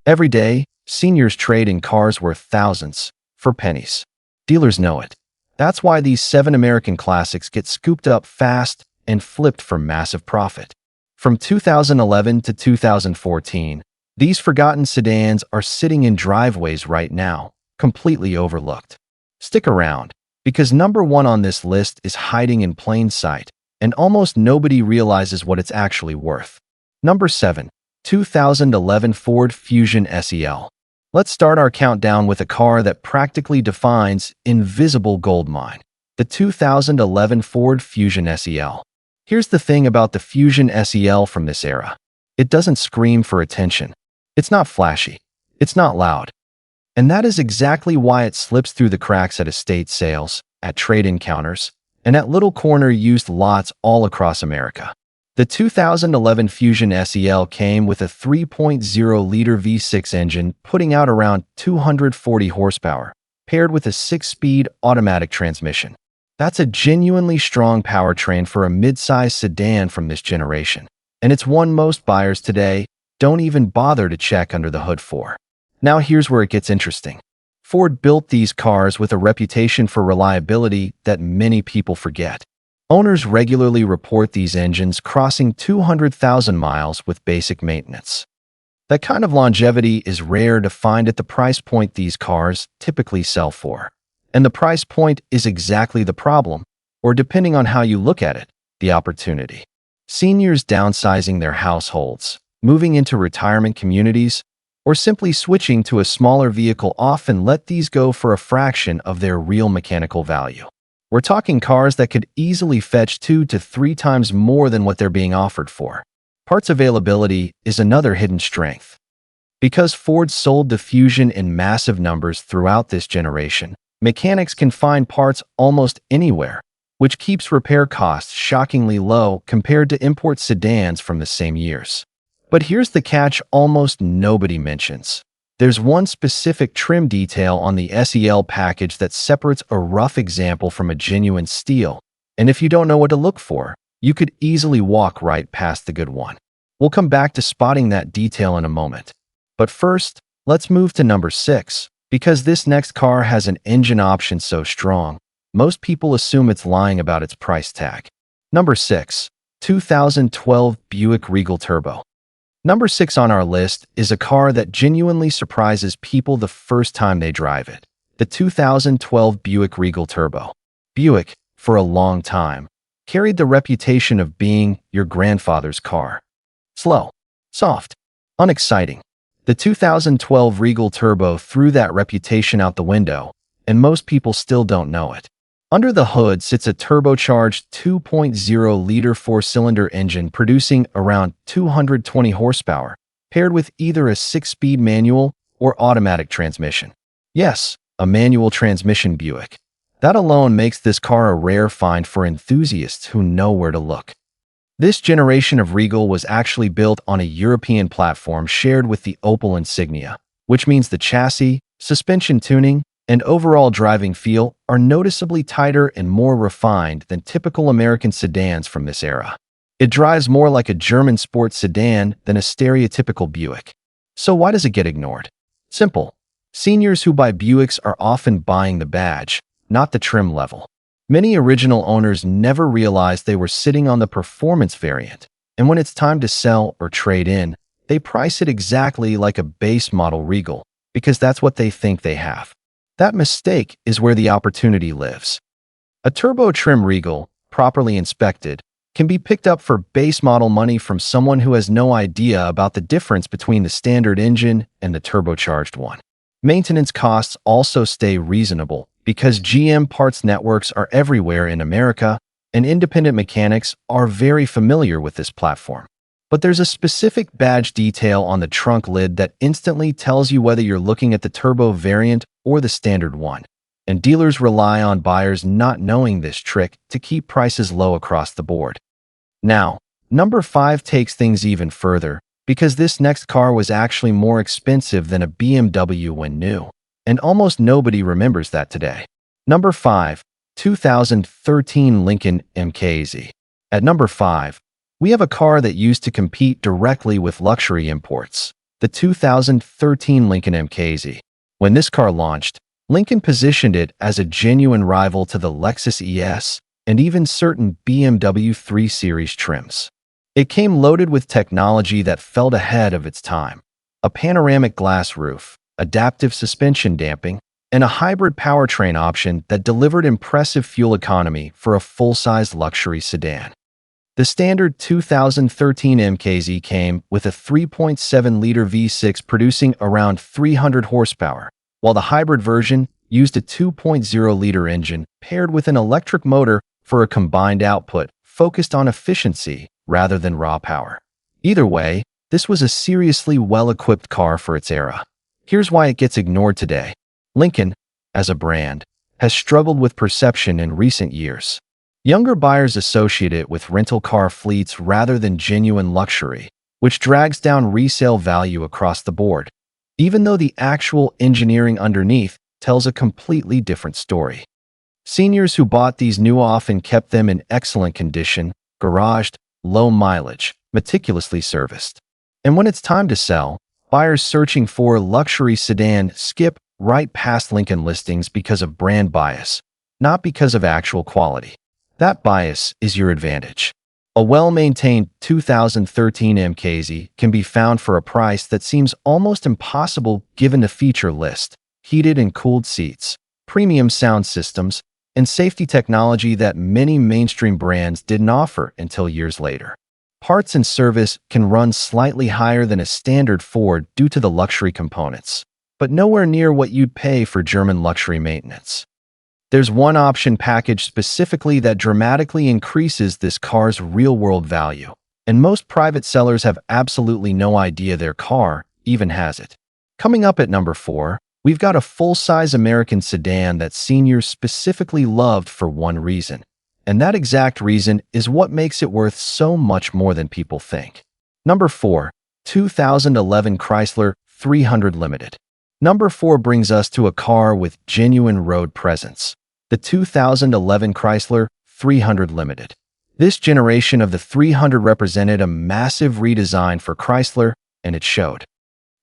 Every day, seniors trade in cars worth thousands for pennies. Dealers know it. That's why these 7 American classics get scooped up fast and flipped for massive profit. From 2011 to 2014, these forgotten sedans are sitting in driveways right now, completely overlooked. Stick around, because number 1 on this list is hiding in plain sight, and almost nobody realizes what it's actually worth. Number 7. 2011 Ford Fusion SEL. Let's start our countdown with a car that practically defines invisible gold mine, the 2011 Ford Fusion SEL. Here's the thing about the Fusion SEL from this era. It doesn't scream for attention. It's not flashy. It's not loud. And that is exactly why it slips through the cracks at estate sales, at trade-in counters, and at little corner used lots all across America. The 2011 Fusion SEL came with a 3.0-liter V6 engine putting out around 240 horsepower, paired with a 6-speed automatic transmission. That's a genuinely strong powertrain for a mid-size sedan from this generation, and it's one most buyers today don't even bother to check under the hood for. Now here's where it gets interesting. Ford built these cars with a reputation for reliability that many people forget. Owners regularly report these engines crossing 200,000 miles with basic maintenance. That kind of longevity is rare to find at the price point these cars typically sell for. And the price point is exactly the problem, or depending on how you look at it, the opportunity. Seniors downsizing their households, moving into retirement communities, or simply switching to a smaller vehicle often let these go for a fraction of their real mechanical value. We're talking cars that could easily fetch 2 to 3 times more than what they're being offered for. Parts availability is another hidden strength. Because Ford sold the Fusion in massive numbers throughout this generation, mechanics can find parts almost anywhere, which keeps repair costs shockingly low compared to import sedans from the same years. But here's the catch almost nobody mentions. There's one specific trim detail on the SEL package that separates a rough example from a genuine steal, and if you don't know what to look for, you could easily walk right past the good one. We'll come back to spotting that detail in a moment. But first, let's move to number 6, because this next car has an engine option so strong, most people assume it's lying about its price tag. Number 6. 2012 Buick Regal Turbo. Number 6 on our list is a car that genuinely surprises people the first time they drive it. The 2012 Buick Regal Turbo. Buick, for a long time, carried the reputation of being your grandfather's car. Slow, soft, unexciting. The 2012 Regal Turbo threw that reputation out the window, and most people still don't know it. Under the hood sits a turbocharged 2.0-liter 4-cylinder engine producing around 220 horsepower, paired with either a 6-speed manual or automatic transmission. Yes, a manual transmission Buick. That alone makes this car a rare find for enthusiasts who know where to look. This generation of Regal was actually built on a European platform shared with the Opel Insignia, which means the chassis, suspension tuning, and overall driving feel are noticeably tighter and more refined than typical American sedans from this era. It drives more like a German sports sedan than a stereotypical Buick. So why does it get ignored? Simple. Seniors who buy Buicks are often buying the badge, not the trim level. Many original owners never realized they were sitting on the performance variant, and when it's time to sell or trade in, they price it exactly like a base model Regal, because that's what they think they have. That mistake is where the opportunity lives. A turbo trim Regal, properly inspected, can be picked up for base model money from someone who has no idea about the difference between the standard engine and the turbocharged one. Maintenance costs also stay reasonable because GM parts networks are everywhere in America, and independent mechanics are very familiar with this platform. But there's a specific badge detail on the trunk lid that instantly tells you whether you're looking at the turbo variant or the standard one, and dealers rely on buyers not knowing this trick to keep prices low across the board. Now, number 5 takes things even further, because this next car was actually more expensive than a BMW when new, and almost nobody remembers that today. Number 5. 2013 Lincoln MKZ. At number 5, we have a car that used to compete directly with luxury imports, the 2013 Lincoln MKZ. When this car launched, Lincoln positioned it as a genuine rival to the Lexus ES and even certain BMW 3 Series trims. It came loaded with technology that felt ahead of its time: a panoramic glass roof, adaptive suspension damping, and a hybrid powertrain option that delivered impressive fuel economy for a full-size luxury sedan. The standard 2013 MKZ came with a 3.7-liter V6 producing around 300 horsepower, while the hybrid version used a 2.0-liter engine paired with an electric motor for a combined output focused on efficiency rather than raw power. Either way, this was a seriously well-equipped car for its era. Here's why it gets ignored today. Lincoln, as a brand, has struggled with perception in recent years. Younger buyers associate it with rental car fleets rather than genuine luxury, which drags down resale value across the board, even though the actual engineering underneath tells a completely different story. Seniors who bought these new often kept them in excellent condition, garaged, low mileage, meticulously serviced. And when it's time to sell, buyers searching for a luxury sedan skip right past Lincoln listings because of brand bias, not because of actual quality. That bias is your advantage. A well-maintained 2013 MKZ can be found for a price that seems almost impossible given the feature list: heated and cooled seats, premium sound systems, and safety technology that many mainstream brands didn't offer until years later. Parts and service can run slightly higher than a standard Ford due to the luxury components, but nowhere near what you'd pay for German luxury maintenance. There's one option package specifically that dramatically increases this car's real-world value, and most private sellers have absolutely no idea their car even has it. Coming up at number 4, we've got a full-size American sedan that seniors specifically loved for one reason, and that exact reason is what makes it worth so much more than people think. Number 4, 2011 Chrysler 300 Limited. Number 4 brings us to a car with genuine road presence: the 2011 Chrysler 300 Limited. This generation of the 300 represented a massive redesign for Chrysler, and it showed.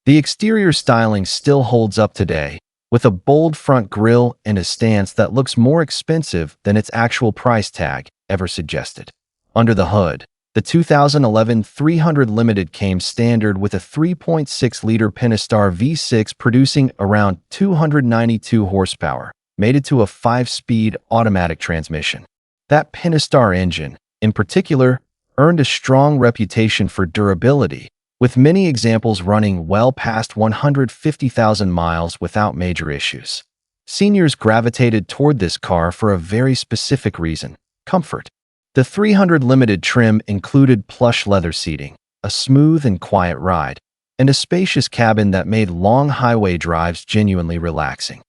The exterior styling still holds up today, with a bold front grille and a stance that looks more expensive than its actual price tag ever suggested. Under the hood, the 2011 300 Limited came standard with a 3.6-liter Pentastar V6 producing around 292 horsepower, mated to a 5-speed automatic transmission. That Pentastar engine, in particular, earned a strong reputation for durability, with many examples running well past 150,000 miles without major issues. Seniors gravitated toward this car for a very specific reason: comfort. The 300 Limited trim included plush leather seating, a smooth and quiet ride, and a spacious cabin that made long highway drives genuinely relaxing.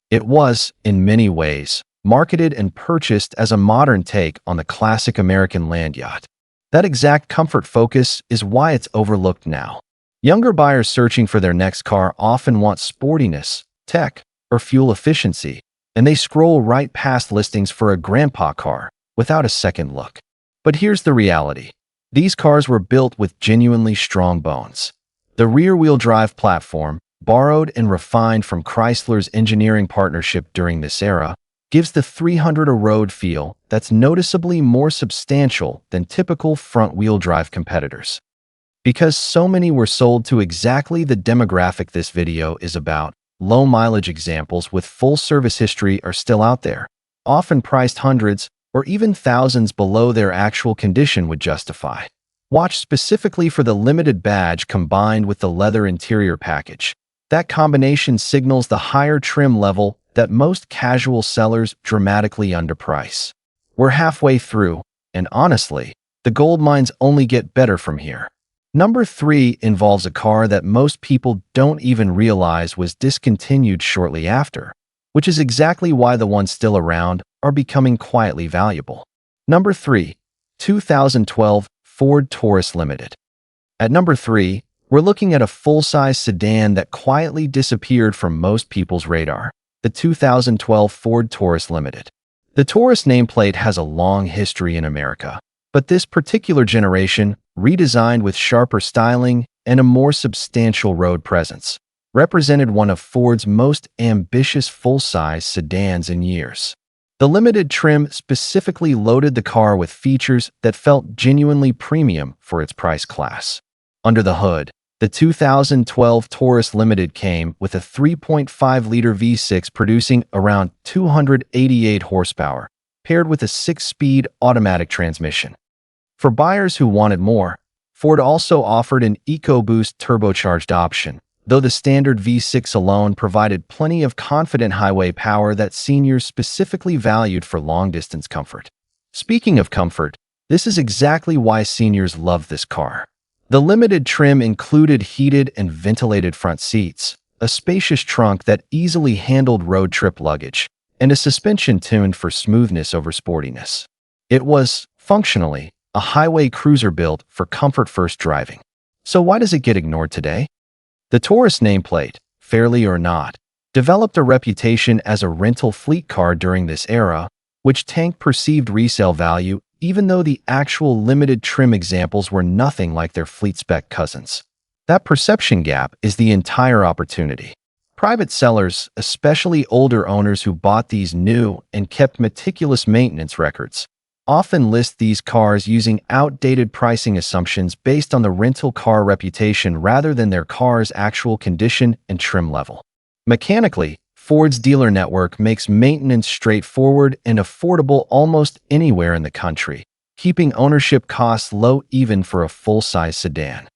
It was, in many ways, marketed and purchased as a modern take on the classic American land yacht. That exact comfort focus is why it's overlooked now. Younger buyers searching for their next car often want sportiness, tech, or fuel efficiency, and they scroll right past listings for a grandpa car without a second look. But here's the reality. These cars were built with genuinely strong bones. The rear-wheel drive platform, borrowed and refined from Chrysler's engineering partnership during this era, gives the 300 a road feel that's noticeably more substantial than typical front-wheel drive competitors. Because so many were sold to exactly the demographic this video is about, low-mileage examples with full service history are still out there, often priced hundreds or even thousands below their actual condition would justify. Watch specifically for the limited badge combined with the leather interior package. That combination signals the higher trim level that most casual sellers dramatically underprice. We're halfway through, and honestly, the gold mines only get better from here. Number 3 involves a car that most people don't even realize was discontinued shortly after, which is exactly why the ones still around are becoming quietly valuable. Number 3, 2012 Ford Taurus Limited. At number 3, we're looking at a full-size sedan that quietly disappeared from most people's radar: the 2012 Ford Taurus Limited. The Taurus nameplate has a long history in America, but this particular generation, redesigned with sharper styling and a more substantial road presence, represented one of Ford's most ambitious full-size sedans in years. The limited trim specifically loaded the car with features that felt genuinely premium for its price class. Under the hood, the 2012 Taurus Limited came with a 3.5-liter V6 producing around 288 horsepower, paired with a 6-speed automatic transmission. For buyers who wanted more, Ford also offered an EcoBoost turbocharged option, though the standard V6 alone provided plenty of confident highway power that seniors specifically valued for long-distance comfort. Speaking of comfort, this is exactly why seniors love this car. The limited trim included heated and ventilated front seats, a spacious trunk that easily handled road trip luggage, and a suspension tuned for smoothness over sportiness. It was, functionally, a highway cruiser built for comfort-first driving. So why does it get ignored today? The Taurus nameplate, fairly or not, developed a reputation as a rental fleet car during this era, which tanked perceived resale value even though the actual limited trim examples were nothing like their fleet-spec cousins. That perception gap is the entire opportunity. Private sellers, especially older owners who bought these new and kept meticulous maintenance records, often list these cars using outdated pricing assumptions based on the rental car reputation rather than their car's actual condition and trim level. Mechanically, Ford's dealer network makes maintenance straightforward and affordable almost anywhere in the country, keeping ownership costs low even for a full-size sedan.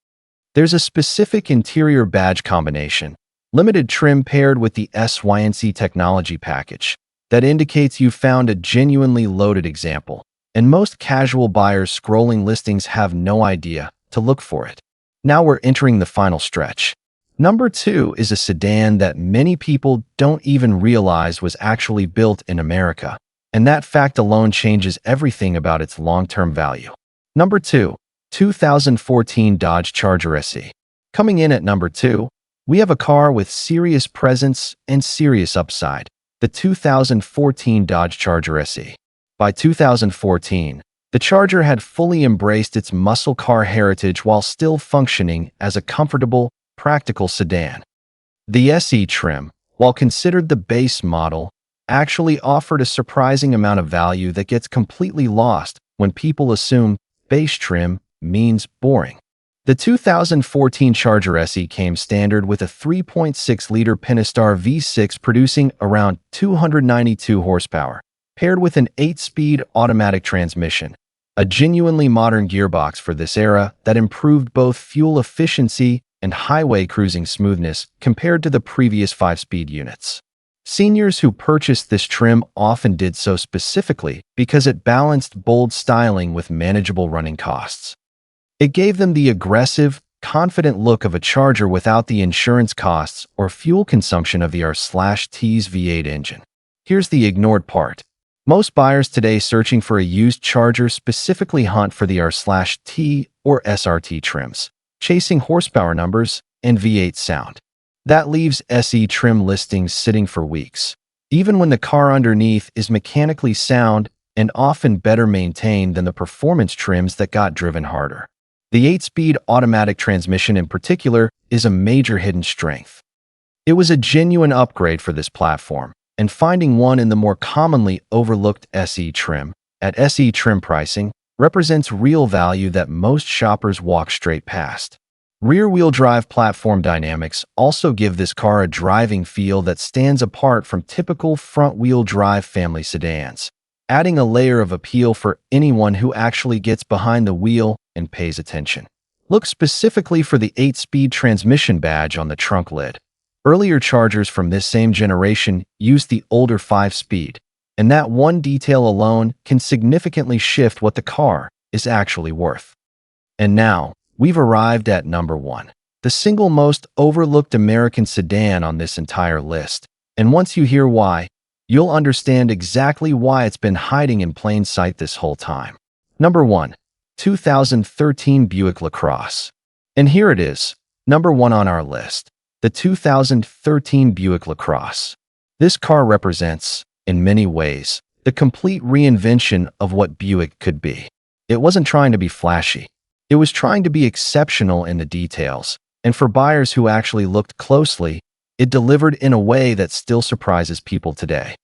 There's a specific interior badge combination, limited trim paired with the SYNC technology package, that indicates you found a genuinely loaded example, and most casual buyers scrolling listings have no idea to look for it. Now we're entering the final stretch. Number 2 is a sedan that many people don't even realize was actually built in America, and that fact alone changes everything about its long-term value. Number 2, 2014 Dodge Charger SE. Coming in at number 2, we have a car with serious presence and serious upside, the 2014 Dodge Charger SE. By 2014, the Charger had fully embraced its muscle car heritage while still functioning as a comfortable, practical sedan. The SE trim, while considered the base model, actually offered a surprising amount of value that gets completely lost when people assume base trim means boring. The 2014 Charger SE came standard with a 3.6-liter Pentastar V6 producing around 292 horsepower, paired with an 8-speed automatic transmission, a genuinely modern gearbox for this era that improved both fuel efficiency and highway cruising smoothness compared to the previous 5-speed units. Seniors who purchased this trim often did so specifically because it balanced bold styling with manageable running costs. It gave them the aggressive, confident look of a Charger without the insurance costs or fuel consumption of the R/T's V8 engine. Here's the ignored part. Most buyers today searching for a used Charger specifically hunt for the R/T or SRT trims, chasing horsepower numbers and V8 sound. That leaves SE trim listings sitting for weeks, even when the car underneath is mechanically sound and often better maintained than the performance trims that got driven harder. The 8-speed automatic transmission in particular is a major hidden strength. It was a genuine upgrade for this platform, and finding one in the more commonly overlooked SE trim, at SE trim pricing, represents real value that most shoppers walk straight past. Rear-wheel drive platform dynamics also give this car a driving feel that stands apart from typical front-wheel drive family sedans, adding a layer of appeal for anyone who actually gets behind the wheel and pays attention. Look specifically for the 8-speed transmission badge on the trunk lid. Earlier Chargers from this same generation used the older 5-speed, and that one detail alone can significantly shift what the car is actually worth. And now, we've arrived at number 1, the single most overlooked American sedan on this entire list. And once you hear why, you'll understand exactly why it's been hiding in plain sight this whole time. Number 1, 2013 Buick LaCrosse. And here it is, number 1 on our list, the 2013 Buick LaCrosse. This car represents, in many ways, the complete reinvention of what Buick could be. It wasn't trying to be flashy. It was trying to be exceptional in the details, and for buyers who actually looked closely, it delivered in a way that still surprises people today.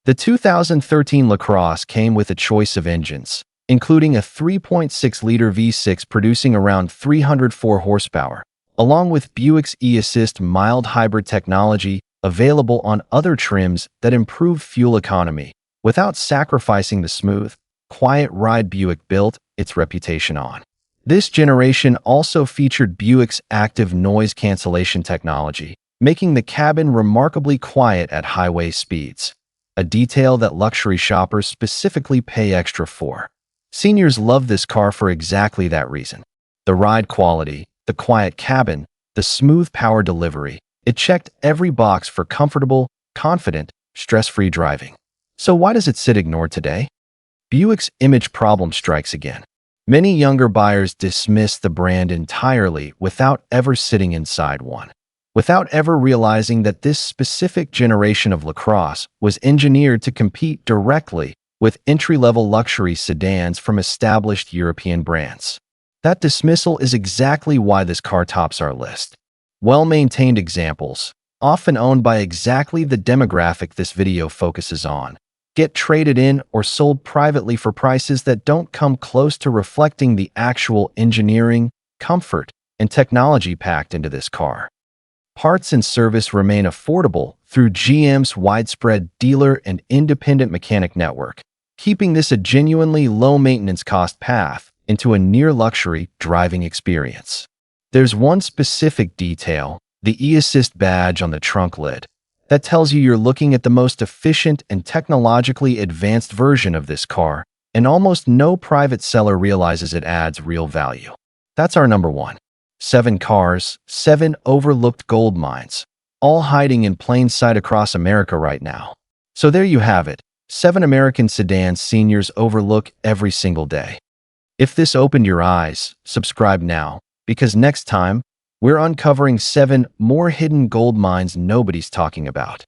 The 2013 LaCrosse came with a choice of engines, including a 3.6-liter V6 producing around 304 horsepower, along with Buick's e-Assist mild hybrid technology available on other trims that improved fuel economy without sacrificing the smooth, quiet ride Buick built its reputation on. This generation also featured Buick's active noise cancellation technology, making the cabin remarkably quiet at highway speeds, a detail that luxury shoppers specifically pay extra for. Seniors love this car for exactly that reason. The ride quality, the quiet cabin, the smooth power delivery, it checked every box for comfortable, confident, stress-free driving. So why does it sit ignored today? Buick's image problem strikes again. Many younger buyers dismiss the brand entirely without ever sitting inside one, without ever realizing that this specific generation of LaCrosse was engineered to compete directly with entry-level luxury sedans from established European brands. That dismissal is exactly why this car tops our list. Well-maintained examples, often owned by exactly the demographic this video focuses on, get traded in or sold privately for prices that don't come close to reflecting the actual engineering, comfort, and technology packed into this car. Parts and service remain affordable through GM's widespread dealer and independent mechanic network, keeping this a genuinely low-maintenance cost path into a near-luxury driving experience. There's one specific detail, the e-Assist badge on the trunk lid, that tells you you're looking at the most efficient and technologically advanced version of this car, and almost no private seller realizes it adds real value. That's our number one. 7 cars, 7 overlooked gold mines, all hiding in plain sight across America right now. So there you have it, 7 American sedans seniors overlook every single day. If this opened your eyes, subscribe now, because next time, we're uncovering 7 more hidden gold mines nobody's talking about.